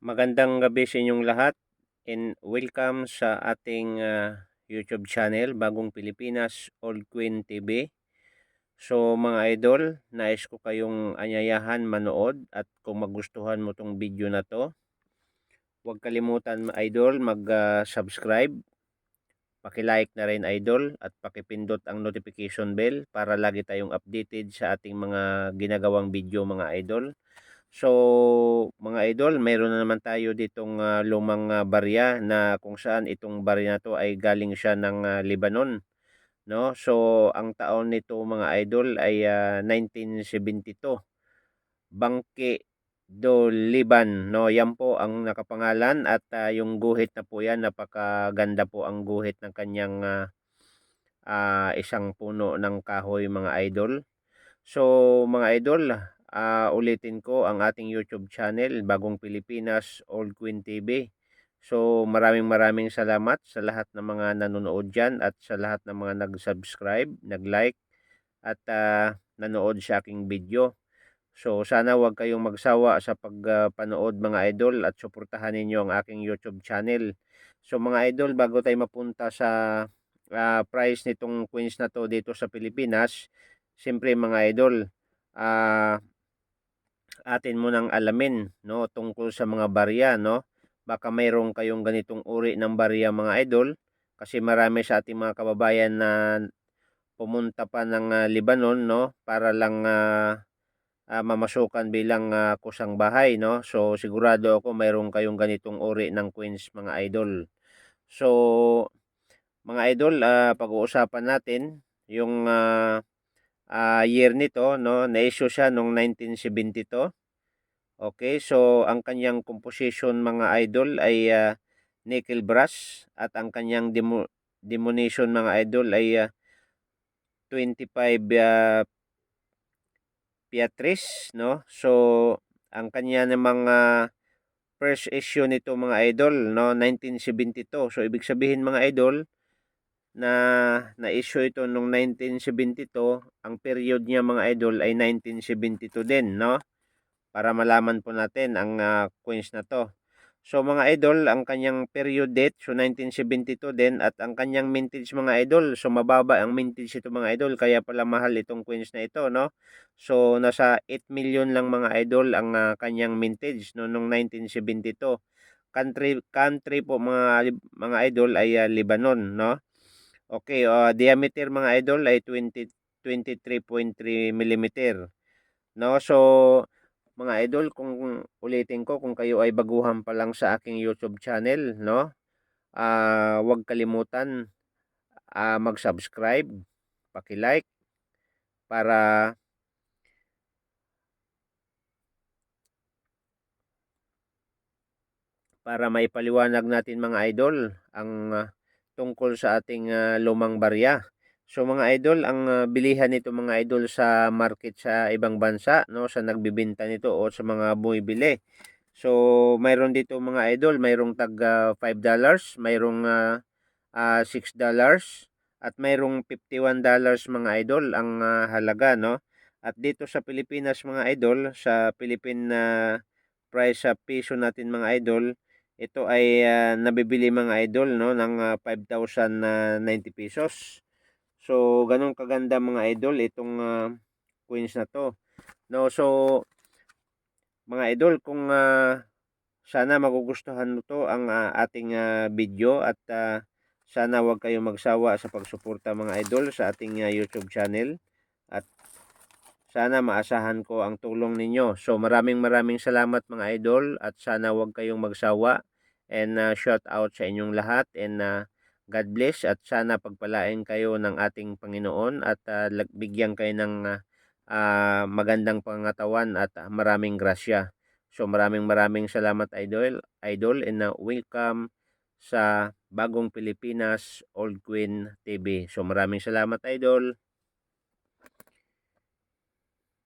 Magandang gabi sa inyong lahat and welcome sa ating YouTube channel, Bagong Pilipinas, Old Queen TV. So mga idol, nais ko kayong anyayahan manood at kung magustuhan mo tong video na to, huwag kalimutan idol mag-subscribe, paki-like na rin idol at pakipindot ang notification bell para lagi tayong updated sa ating mga ginagawang video mga idol. So, mga idol, mayroon na naman tayo ditong lumang barya na kung saan itong barya na to ay galing siya ng Lebanon, no? So, ang taon nito mga idol ay 1972. Bangke do Liban, no? Yan po ang nakapangalan at yung guhit na po yan, napakaganda po ang guhit ng kanyang isang puno ng kahoy mga idol. So mga idol, ulitin ko ang ating YouTube channel, Bagong Pilipinas, Old Queen TV. So maraming salamat sa lahat ng mga nanonood dyan at sa lahat ng mga nag-subscribe, nag-like at nanood sa aking video. So sana wag kayong magsawa sa pagpanood mga idol at suportahan ninyo ang aking YouTube channel. So mga idol, bago tayo mapunta sa price nitong coins na to dito sa Pilipinas, siyempre mga idol, atin munang alamin no tungkol sa mga barya, no. Baka mayroon kayong ganitong uri ng barya mga idol, kasi marami sa ating mga kababayan na pumunta pa ng Lebanon, no, para lang mamasukan bilang kusang bahay, no. So sigurado ako mayroon kayong ganitong uri ng coins mga idol. So mga idol, pag-uusapan natin yung year nito, no. Na-issue siya noong 1972. Okay, so ang kanyang composition mga idol ay nickel brass at ang kanyang denomination mga idol ay 25 Beatrice, no. So ang kanya namang first issue nito mga idol, no, 1972. So ibig sabihin mga idol na na-issue ito noong 1972, ang period niya mga idol ay 1972 din, no? Para malaman po natin ang coins na to. So mga idol, ang kanyang period date, so 1972 din, at ang kanyang mintage mga idol, so mababa ang mintage ito mga idol, kaya pala mahal itong coins na ito, no? So nasa 8 million lang mga idol ang kanyang mintage no noong 1972. Country po mga idol ay Lebanon, no? Okay, diameter mga idol ay 23.3 millimeter, no? So mga idol, kung ulitin ko, kung kayo ay baguhan pa lang sa aking YouTube channel, no? Huwag kalimutan mag-subscribe, paki-like para maipaliwanag natin mga idol ang tungkol sa ating lumang barya. So mga idol, ang bilihan nito mga idol sa market sa ibang bansa, no, sa nagbebenta nito o sa mga bumibili. So mayroon dito mga idol, mayroong tag $5, mayroong $6 at mayroong $51 mga idol ang halaga, no. At dito sa Pilipinas mga idol, sa Philippine price sa piso natin mga idol, ito ay nabibili mga idol, no, ng 5,090 pesos. So ganun kaganda mga idol itong coins na to, no. So mga idol, kung sana magugustuhan mo to ang ating video at sana wag kayong magsawa sa pagsuporta mga idol sa ating YouTube channel at sana maasahan ko ang tulong ninyo. So maraming salamat mga idol at sana wag kayong magsawa and shout out sa inyong lahat and God bless at sana pagpalain kayo ng ating Panginoon at bigyan kayo ng magandang pangatawan at maraming grasya. So maraming salamat idol and welcome sa Bagong Pilipinas Old Queen TV. So maraming salamat idol.